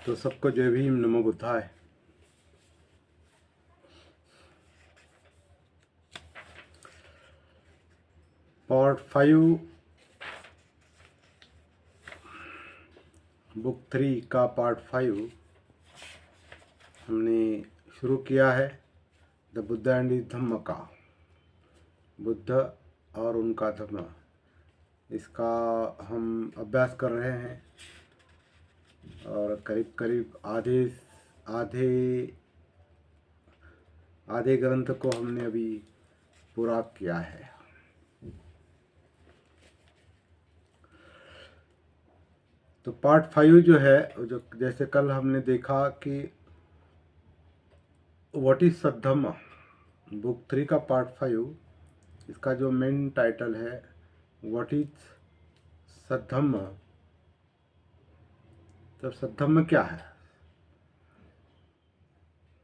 तो सबको जय भीम, नमो बुद्धाय। पार्ट 5 बुक 3 का पार्ट 5 हमने शुरू किया है। द बुद्ध एंड हिज धम्म का, बुद्ध और उनका धम्म, इसका हम अभ्यास कर रहे हैं और करीब करीब आधे आधे ग्रंथ को हमने अभी पूरा किया है। तो पार्ट 5 जो है, जो जैसे कल हमने देखा कि व्हाट इज सद्धम्म, बुक 3 का पार्ट 5, इसका जो मेन टाइटल है व्हाट इज सद्धम्म। तो सद्धम्म क्या है?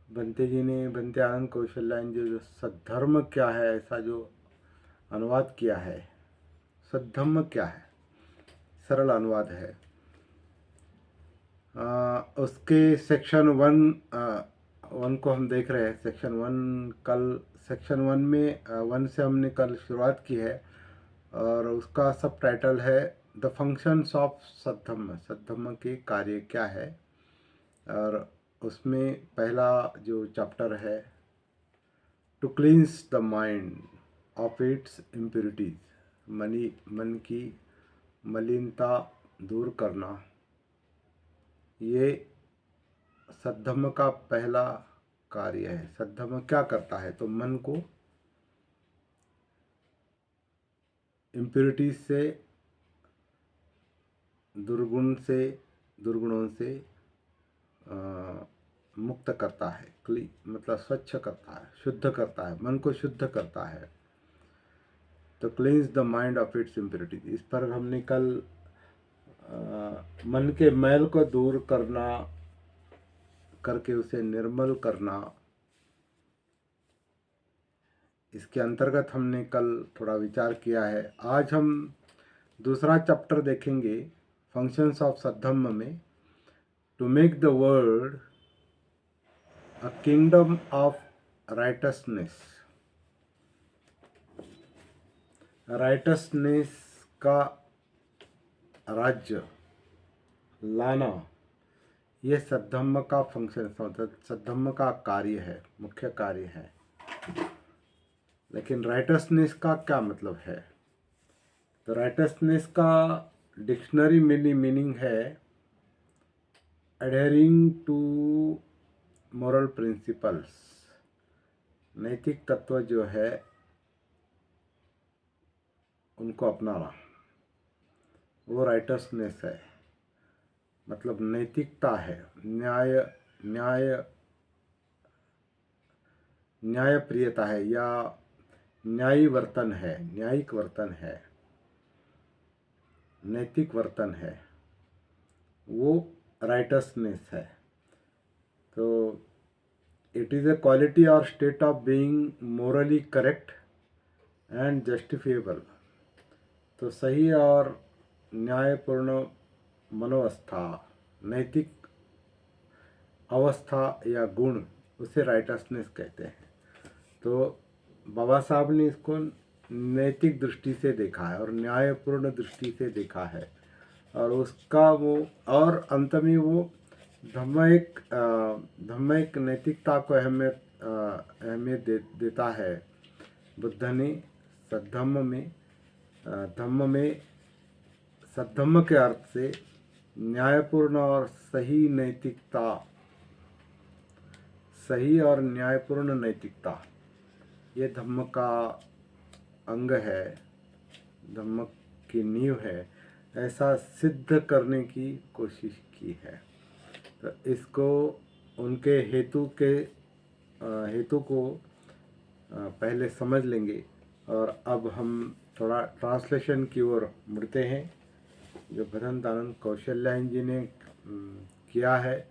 बंते जी ने, बंते आनंद कौशल्यायन जी, जो सद्धर्म क्या है ऐसा जो अनुवाद किया है, सद्धम्म क्या है, सरल अनुवाद है। उसके सेक्शन 1 को हम देख रहे हैं। सेक्शन 1 कल, सेक्शन 1 में 1 से हमने कल शुरुआत की है और उसका सब टाइटल है द फंक्शंस ऑफ सद्धम्म, सद्धम्म के कार्य क्या है। और उसमें पहला जो चैप्टर है to cleanse the mind of its impurities, मन की मलिनता दूर करना, ये सद्धम्म का पहला कार्य है। सद्धम्म क्या करता है? तो मन को इम्प्योरिटीज से, दुर्गुणों से मुक्त करता है। मतलब स्वच्छ करता है, शुद्ध करता है, मन को शुद्ध करता है। तो क्लींस the mind of its impurities, इस पर हमने कल मन के मैल को दूर करना, करके उसे निर्मल करना, इसके अंतर्गत हमने कल थोड़ा विचार किया है। आज हम दूसरा चैप्टर देखेंगे फंक्शंस ऑफ सद्धम्म में, to make the world a kingdom of righteousness. Righteousness का राज्य लाना, ये सद्धम्म का फंक्शन, सद्धम्म का कार्य है, मुख्य कार्य है। लेकिन राइटसनेस का क्या मतलब है? तो राइटसनेस का डिक्शनरी मीनिंग है एडहेरिंग टू मोरल प्रिंसिपल्स, नैतिक तत्व जो है उनको अपनाना, वो राइटसनेस है। मतलब नैतिकता है, न्याय प्रियता है, या न्यायी वर्तन है, न्यायिक वर्तन है, नैतिक वर्तन है, वो राइटसनेस है। तो इट इज़ ए क्वालिटी और state of being morally correct and justifiable. तो सही और न्यायपूर्ण मनोवस्था, नैतिक अवस्था या गुण, उसे राइटसनेस कहते हैं। तो बाबा साहब ने इसको नैतिक दृष्टि से देखा है और न्यायपूर्ण दृष्टि से देखा है, और उसका वो, और अंत में वो धम्म एक नैतिकता को अहमियत देता है। बुद्ध ने सद्धम्म में, धम्म में, सद्धम्म के अर्थ से न्यायपूर्ण और सही नैतिकता, सही और न्यायपूर्ण नैतिकता, ये धम्म का अंग है, धम्म की नींव है, ऐसा सिद्ध करने की कोशिश की है। तो इसको उनके हेतु को पहले समझ लेंगे। और अब हम थोड़ा ट्रांसलेशन की ओर मुड़ते हैं, जो भदंत आनंद कौशल्यायन जी ने किया है।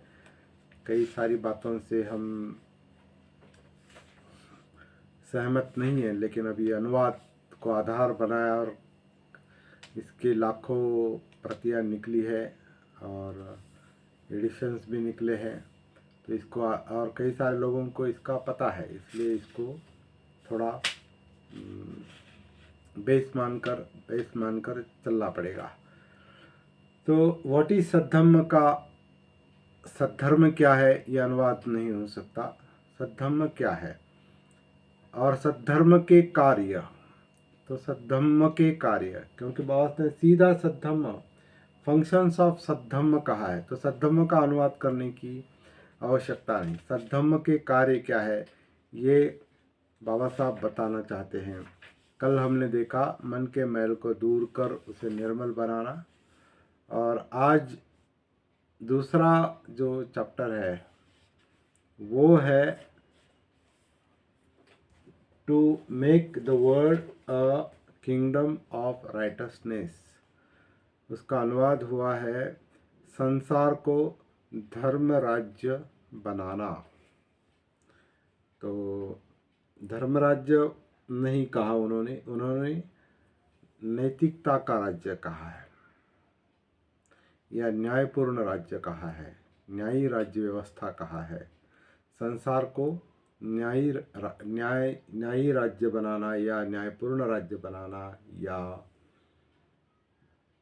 कई सारी बातों से हम सहमत नहीं है, लेकिन अभी अनुवाद को आधार बनाया और इसके लाखों प्रतियां निकली है, और एडिशंस भी निकले हैं, तो इसको और कई सारे लोगों को इसका पता है, इसलिए इसको थोड़ा बेस मानकर चलना पड़ेगा। तो व्हाट इज सद्धम्म का सद्धर्म क्या है, ये अनुवाद नहीं हो सकता। सद्धम्म क्या है और सद्धर्म के कार्य, तो सद्धम्म के कार्य, क्योंकि बहुत ने सीधा सद्धम्म फंक्शंस ऑफ सद्धम्म कहा है, तो सद्धम्म का अनुवाद करने की आवश्यकता नहीं। सद्धम्म के कार्य क्या है ये बाबा साहब बताना चाहते हैं। कल हमने देखा मन के मैल को दूर कर उसे निर्मल बनाना, और आज दूसरा जो चैप्टर है वो है to make the world a kingdom of righteousness. उसका अनुवाद हुआ है संसार को धर्म राज्य बनाना। तो धर्म राज्य नहीं कहा उन्होंने नैतिकता का राज्य कहा है, या न्यायपूर्ण राज्य कहा है, न्यायी राज्य व्यवस्था कहा है। संसार को न्यायी राज्य बनाना या न्यायपूर्ण राज्य बनाना या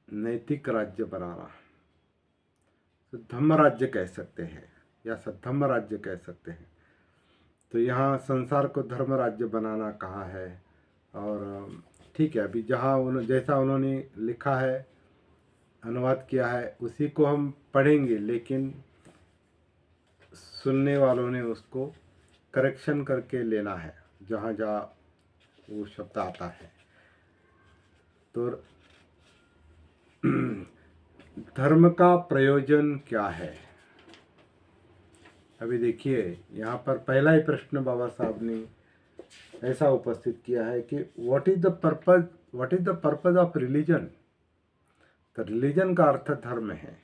नैतिक राज्य बनाना, धम्म राज्य कह सकते हैं या सद्धम्म राज्य कह सकते हैं। तो यहाँ संसार को धर्म राज्य बनाना कहा है, और ठीक है, अभी जैसा उन्होंने लिखा है, अनुवाद किया है, उसी को हम पढ़ेंगे, लेकिन सुनने वालों ने उसको करेक्शन करके लेना है जहाँ जहाँ वो शब्द आता है। तो धर्म का प्रयोजन क्या है, अभी देखिए यहाँ पर पहला ही प्रश्न बाबा साहब ने ऐसा उपस्थित किया है कि what is the purpose of religion. तो रिलीजन का अर्थ धर्म है,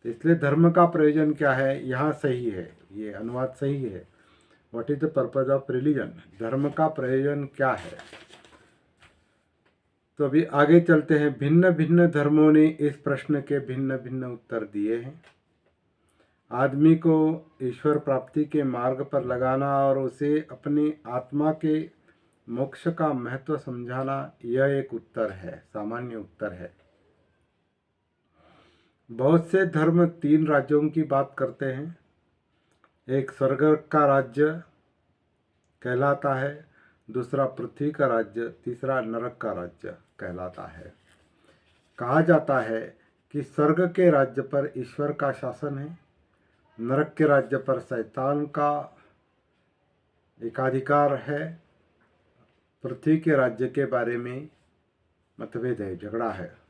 तो इसलिए धर्म का प्रयोजन क्या है, यहाँ सही है, ये अनुवाद सही है। What is the purpose of religion, धर्म का प्रयोजन क्या है। तो अभी आगे चलते हैं। भिन्न भिन्न धर्मों ने इस प्रश्न के भिन्न भिन्न उत्तर दिए हैं। आदमी को ईश्वर प्राप्ति के मार्ग पर लगाना और उसे अपनी आत्मा के मोक्ष का महत्व समझाना, यह एक उत्तर है, सामान्य उत्तर है। बहुत से धर्म 3 राज्यों की बात करते हैं। एक स्वर्ग का राज्य कहलाता है, दूसरा पृथ्वी का राज्य, तीसरा नरक का राज्य कहलाता है। कहा जाता है कि स्वर्ग के राज्य पर ईश्वर का शासन है, नरक के राज्य पर शैतान का एकाधिकार है, पृथ्वी के राज्य के बारे में मतभेद है, झगड़ा है,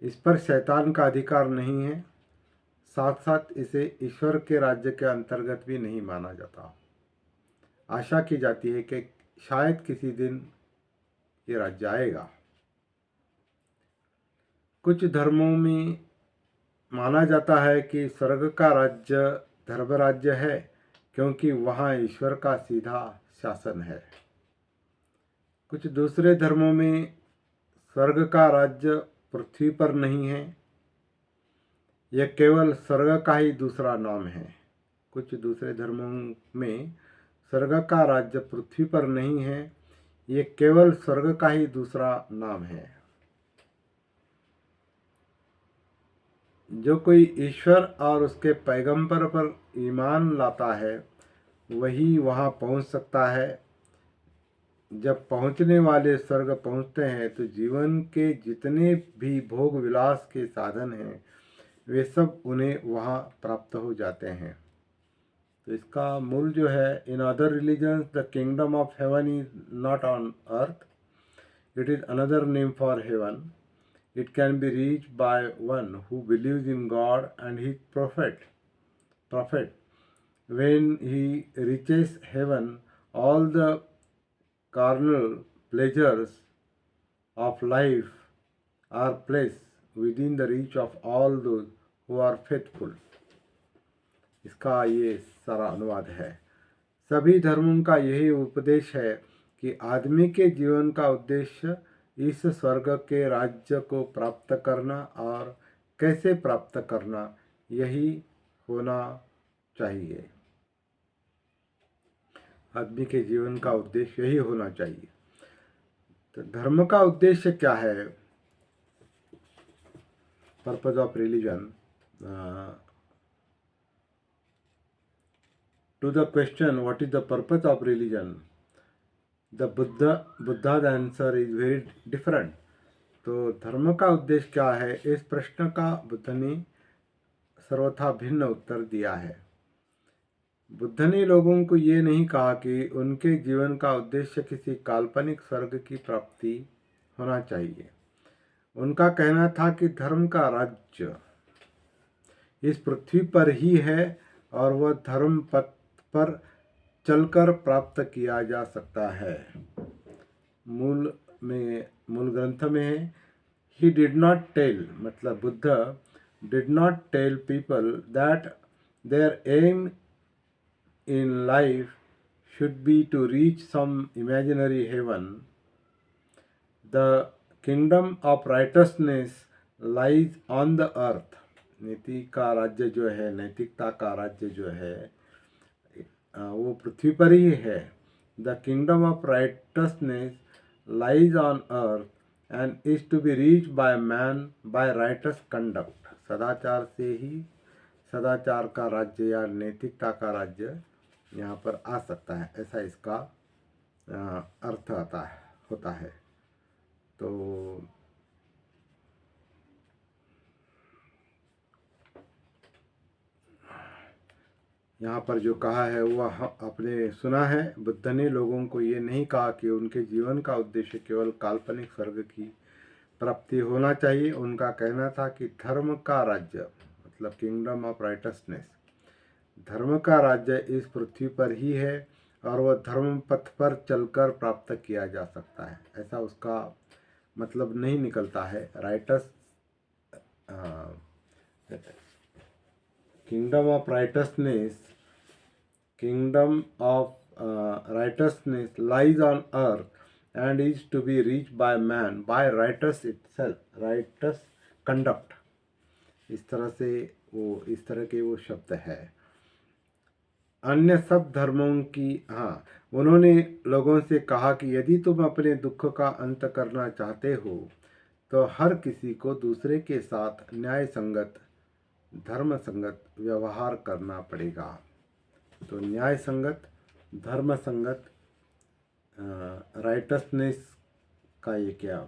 इस पर शैतान का अधिकार नहीं है। साथ साथ इसे ईश्वर के राज्य के अंतर्गत भी नहीं माना जाता। आशा की जाती है कि शायद किसी दिन ये राज्य आएगा। कुछ धर्मों में माना जाता है कि स्वर्ग का राज्य धर्म राज्य है, क्योंकि वहाँ ईश्वर का सीधा शासन है। कुछ दूसरे धर्मों में स्वर्ग का राज्य पृथ्वी पर नहीं है, यह केवल स्वर्ग का ही दूसरा नाम है। कुछ दूसरे धर्मों में स्वर्ग का राज्य पृथ्वी पर नहीं है, ये केवल स्वर्ग का ही दूसरा नाम है। जो कोई ईश्वर और उसके पैगंबर पर ईमान लाता है वही वहाँ पहुँच सकता है। जब पहुँचने वाले स्वर्ग पहुँचते हैं तो जीवन के जितने भी भोग विलास के साधन हैं वे सब उन्हें वहाँ प्राप्त हो जाते हैं। तो इसका मूल जो है, in other religions the kingdom of heaven is not on earth, it is another name for heaven. It can be reached by one who believes in God and his prophet. When he reaches heaven, all the carnal pleasures of life are placed within the reach of all those who are faithful. इसका ये सारा अनुवाद है। सभी धर्मों का यही उपदेश है कि आदमी के जीवन का उद्देश्य इस स्वर्ग के राज्य को प्राप्त करना और कैसे प्राप्त करना, यही होना चाहिए। आदमी के जीवन का उद्देश्य यही होना चाहिए। तो धर्म का उद्देश्य क्या है? Purpose of religion. To the question, what is the purpose of religion? The Buddha's answer is very different. तो धर्म का उद्देश्य क्या है, इस प्रश्न का बुद्ध ने सर्वथा भिन्न उत्तर दिया है। बुद्ध ने लोगों को ये नहीं कहा कि उनके जीवन का उद्देश्य किसी काल्पनिक स्वर्ग की प्राप्ति होना चाहिए। उनका कहना था कि धर्म का राज्य इस पृथ्वी पर ही है और वह धर्म पथ पर चलकर प्राप्त किया जा सकता है। मूल ग्रंथ में है, ही डिड नॉट टेल, मतलब Buddha did not tell people that their aim in life should be to reach some imaginary heaven. The kingdom of righteousness lies on the earth. नीति का राज्य जो है, नैतिकता का राज्य जो है, वो पृथ्वी पर ही है। The kingdom of righteousness lies on earth and is to be reach by man by righteous conduct. सदाचार से ही सदाचार का राज्य या नैतिकता का राज्य यहाँ पर आ सकता है, ऐसा इसका अर्थ होता है। तो यहाँ पर जो कहा है वह आपने सुना है। बुद्ध ने लोगों को ये नहीं कहा कि उनके जीवन का उद्देश्य केवल काल्पनिक स्वर्ग की प्राप्ति होना चाहिए। उनका कहना था कि धर्म का राज्य, मतलब किंगडम ऑफ राइटसनेस, धर्म का राज्य इस पृथ्वी पर ही है और वह धर्म पथ पर चलकर प्राप्त किया जा सकता है, ऐसा उसका मतलब नहीं निकलता है। Kingdom of righteousness lies on earth and is to be reach by man by righteous itself, righteous conduct. इस तरह के वो शब्द है। अन्य सब धर्मों की, उन्होंने लोगों से कहा कि यदि तुम अपने दुख का अंत करना चाहते हो तो हर किसी को दूसरे के साथ न्याय संगत, धर्म संगत व्यवहार करना पड़ेगा। तो न्याय संगत, धर्म संगत, राइटसनेस का ये क्या,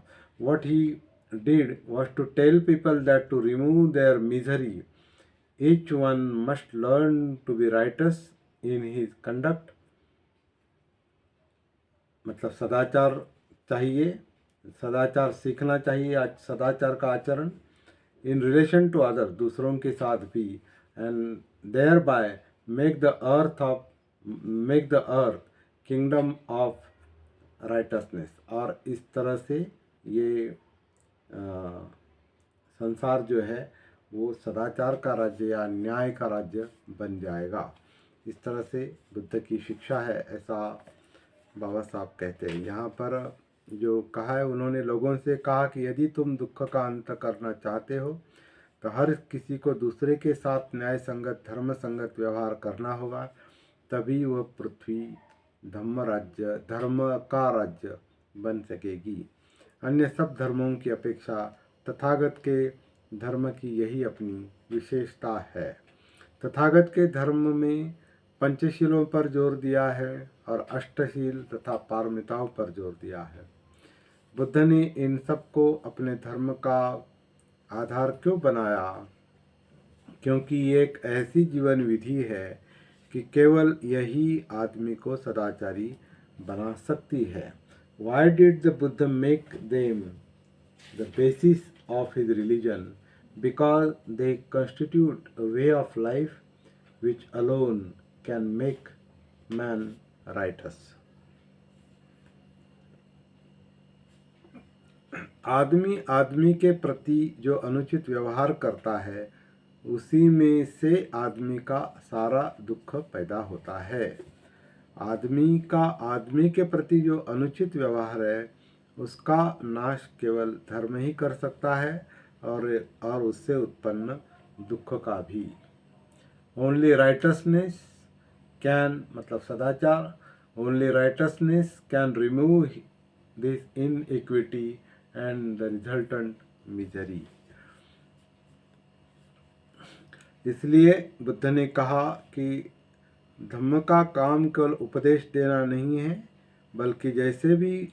what he did was to tell people that to remove their misery each one must learn to be righteous in his conduct. मतलब सदाचार चाहिए, सदाचार सीखना चाहिए, आज सदाचार का आचरण इन रिलेशन टू अदर, दूसरों के साथ भी, and thereby make the earth kingdom of righteousness. और इस तरह से ये संसार जो है वो सदाचार का राज्य या न्याय का राज्य बन जाएगा। इस तरह से बुद्ध की शिक्षा है, ऐसा बाबा साहब कहते हैं। यहाँ पर जो कहा है, उन्होंने लोगों से कहा कि यदि तुम दुख का अंत करना चाहते हो तो हर किसी को दूसरे के साथ न्याय संगत, धर्म संगत व्यवहार करना होगा, तभी वह पृथ्वी धर्म का राज्य बन सकेगी। अन्य सब धर्मों की अपेक्षा तथागत के धर्म की यही अपनी विशेषता है। तथागत के धर्म में पंचशीलों पर जोर दिया है और अष्टशील तथा पारमिताओं पर जोर दिया है। बुद्ध ने इन सब को अपने धर्म का आधार क्यों बनाया? क्योंकि ये एक ऐसी जीवन विधि है कि केवल यही आदमी को सदाचारी बना सकती है। Why did the Buddha make them the basis of his religion? Because they constitute a way of life which alone can make man righteous. आदमी के प्रति जो अनुचित व्यवहार करता है, उसी में से आदमी का सारा दुख पैदा होता है। आदमी के प्रति जो अनुचित व्यवहार है, उसका नाश केवल धर्म ही कर सकता है और उससे उत्पन्न दुख का भी। ओनली राइटसनेस कैन, मतलब सदाचार, only righteousness can remove this inequity and the resultant misery. इसलिए बुद्ध ने कहा कि धम्म का काम केवल उपदेश देना नहीं है, बल्कि जैसे भी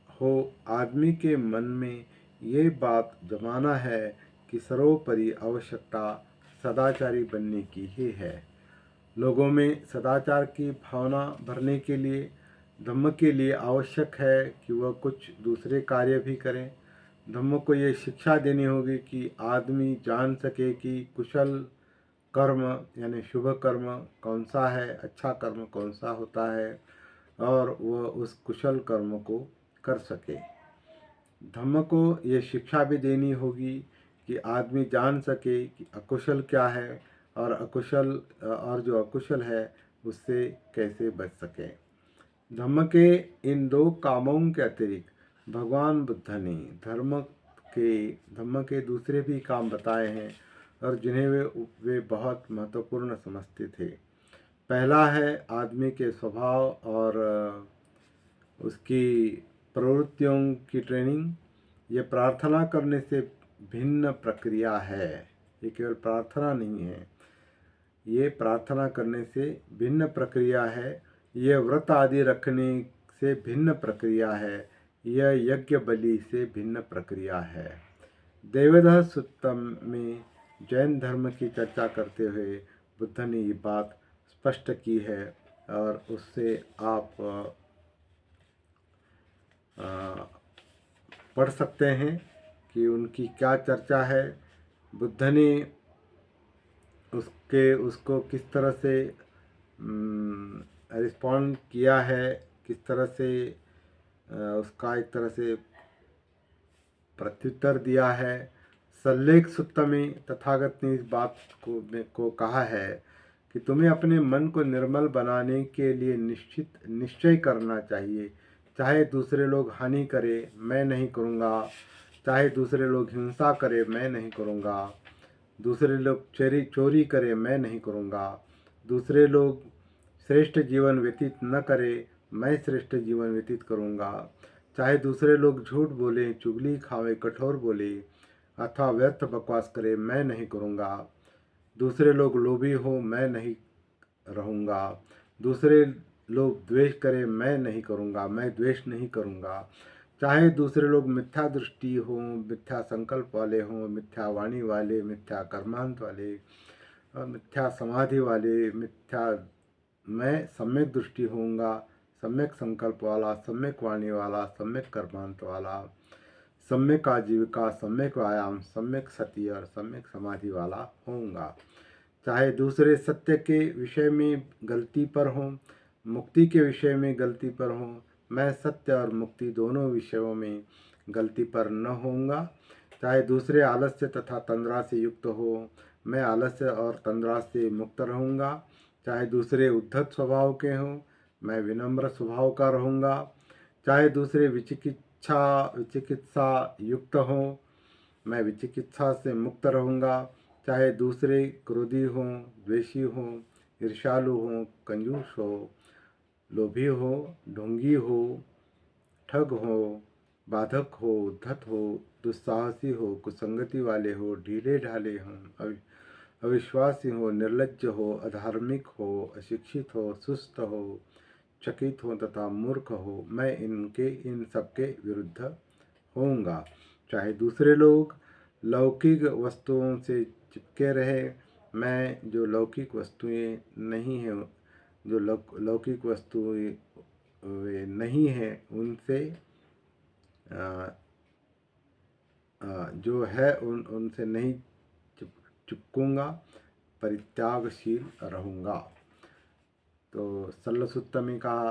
हो आदमी के मन में ये बात जमाना है कि सर्वोपरि आवश्यकता सदाचारी बनने की ही है। लोगों में सदाचार की भावना भरने के लिए धम्म के लिए आवश्यक है कि वह कुछ दूसरे कार्य भी करें। धम्म को ये शिक्षा देनी होगी कि आदमी जान सके कि कुशल कर्म यानी शुभ कर्म कौन सा है, अच्छा कर्म कौन सा होता है, और वह उस कुशल कर्म को कर सके। धम्म को ये शिक्षा भी देनी होगी कि आदमी जान सके कि अकुशल क्या है और जो अकुशल है उससे कैसे बच सके। धम्म के इन दो कामों के अतिरिक्त भगवान बुद्ध ने धम्म के दूसरे भी काम बताए हैं और जिन्हें वे बहुत महत्वपूर्ण समझते थे। पहला है आदमी के स्वभाव और उसकी प्रवृत्तियों की ट्रेनिंग। ये प्रार्थना करने से भिन्न प्रक्रिया है। ये केवल प्रार्थना नहीं है, ये प्रार्थना करने से भिन्न प्रक्रिया है। यह व्रत आदि रखने से भिन्न प्रक्रिया है। यह यज्ञ बलि से भिन्न प्रक्रिया है। देवदह सुत्तम में जैन धर्म की चर्चा करते हुए बुद्ध ने ये बात स्पष्ट की है और उससे आप पढ़ सकते हैं कि उनकी क्या चर्चा है। बुद्ध ने उसको किस तरह से रिस्पॉन्ड किया है, किस तरह से उसका एक तरह से प्रत्युत्तर दिया है। सल्लेख सुत्त में तथागत ने इस बात को कहा है कि तुम्हें अपने मन को निर्मल बनाने के लिए निश्चय करना चाहिए। चाहे दूसरे लोग हानि करें, मैं नहीं करूँगा। चाहे दूसरे लोग हिंसा करें, मैं नहीं करूँगा। दूसरे लोग चोरी करें, मैं नहीं करूँगा। दूसरे लोग श्रेष्ठ जीवन व्यतीत न करें, मैं श्रेष्ठ जीवन व्यतीत करूँगा। चाहे दूसरे लोग झूठ बोलें, चुगली खावे, कठोर बोले अथवा व्यर्थ बकवास करें, मैं नहीं करूँगा। दूसरे लोग लोभी हो, मैं नहीं रहूँगा। दूसरे लोग द्वेष करें, मैं नहीं करूँगा, मैं द्वेष नहीं करूँगा। चाहे दूसरे लोग मिथ्या दृष्टि हों, मिथ्या संकल्प वाले हों, मिथ्या वाणी वाले, मिथ्या कर्मांत वाले, मिथ्या समाधि वाले, मैं सम्यक दृष्टि होऊंगा, सम्यक संकल्प वाला, सम्यक वाणी वाला, सम्यक कर्मांत वाला, सम्यक आजीविका, सम्यक व्यायाम, सम्यक सती और सम्यक समाधि वाला होऊंगा। चाहे दूसरे सत्य के विषय में गलती पर हों, मुक्ति के विषय में गलती पर हों, मैं सत्य और मुक्ति दोनों विषयों में गलती पर न होऊंगा। चाहे दूसरे आलस्य तथा तंद्रा से युक्त हो, मैं आलस्य और तंद्रा से मुक्त रहूँगा। चाहे दूसरे उद्धत स्वभाव के हों, मैं विनम्र स्वभाव का रहूँगा। चाहे दूसरे विचिकित्सा युक्त हों, मैं विचिकित्सा से मुक्त रहूँगा। चाहे दूसरे क्रोधी हों, द्वेषी हों, ईर्ष्यालु हों, कंजूस हो, लोभी हो, ढोंगी हो, ठग हो, बाधक हो, उद्धत हो, दुस्साहसी हो, कुसंगति वाले हो, ढीले ढाले हों, अविश्वासी हो, निर्लज्ज हो, अधार्मिक हो, अशिक्षित हो, सुस्त हो, चकित हो तथा मूर्ख हो, मैं इन सबके विरुद्ध होऊंगा। चाहे दूसरे लोग लौकिक वस्तुओं से चिपके रहे, मैं जो लौकिक वस्तुएं नहीं हैं, जो लौकिक वस्तुएं वे नहीं हैं, उनसे जो है उनसे नहीं चिपकूंगा, परित्यागशील रहूँगा। तो सल्लसुत्त में कहा,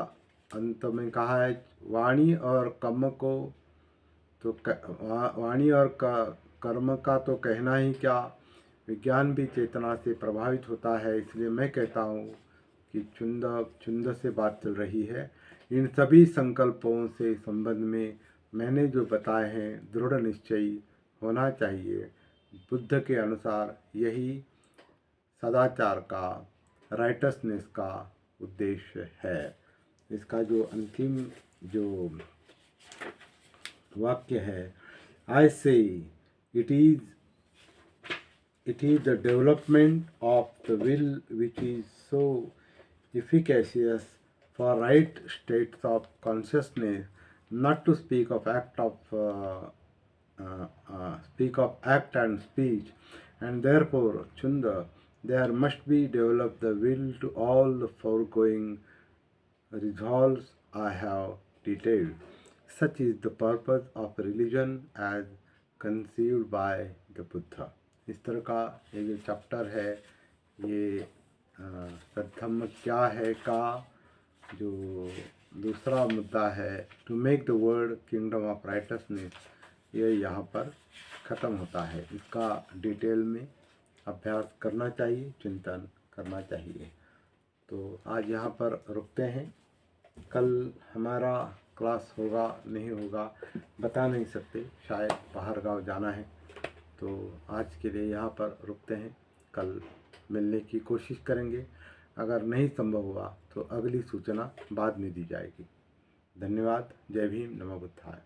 अंत में कहा है, वाणी और कर्म का तो कहना ही क्या, विज्ञान भी चेतना से प्रभावित होता है। इसलिए मैं कहता हूँ कि चुंद से बात चल रही है। इन सभी संकल्पों से संबंध में मैंने जो बताए हैं, दृढ़ निश्चयी होना चाहिए। बुद्ध के अनुसार यही सदाचार का, राइटसनेस का उद्देश्य है। इसका जो अंतिम जो वाक्य है, आई से it is the development of the will which is so efficacious for right states of consciousness, not to speak of act and speech, and therefore, Chunda, there must be developed the will to all the foregoing resolves I have detailed. Such is the purpose of religion as conceived by the Buddha. इस तरह का ये जो chapter है, ये सद्धम्म क्या है का जो दूसरा मुद्दा है, to make the world kingdom of righteousness, ये यहाँ पर ख़त्म होता है। इसका डिटेल में अभ्यास करना चाहिए, चिंतन करना चाहिए। तो आज यहाँ पर रुकते हैं। कल हमारा क्लास होगा नहीं होगा बता नहीं सकते, शायद बाहर गांव जाना है। तो आज के लिए यहाँ पर रुकते हैं, कल मिलने की कोशिश करेंगे। अगर नहीं संभव हुआ तो अगली सूचना बाद में दी जाएगी। धन्यवाद। जय भीम, नमो बुद्धाय।